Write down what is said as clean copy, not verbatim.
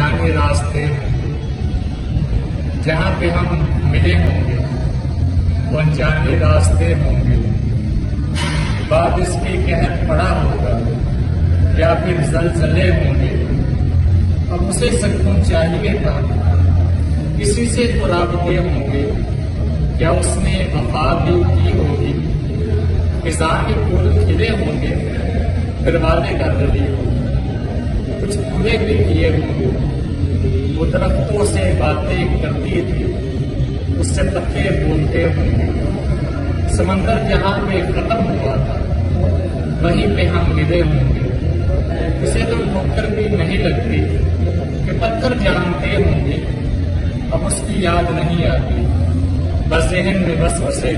अनजाने रास्ते जहाँ पे हम मिले होंगे वो अनजाने रास्ते होंगे। बाद इसके कहर पड़ा होगा या फिर जलजले होंगे। अब उसे सकून चाहिए था, किसी से तो राबते होंगे। क्या उसने वफा भी की होगी, फिजा के फूल खिले होंगे, फिर वादे कर रही हो कुछ पूरे भी किए होंगे। वो दरख्तों से बातें करती थी, उससे पत्ते बोलते होंगे। समंदर जहाँ पे खत्म हुआ था वहीं पे हम मिले होंगे। उसे तो ठोकर भी नहीं लगती कि पत्थर जानते होंगे। अब उसकी याद नहीं आती, बस जहन में बस बसे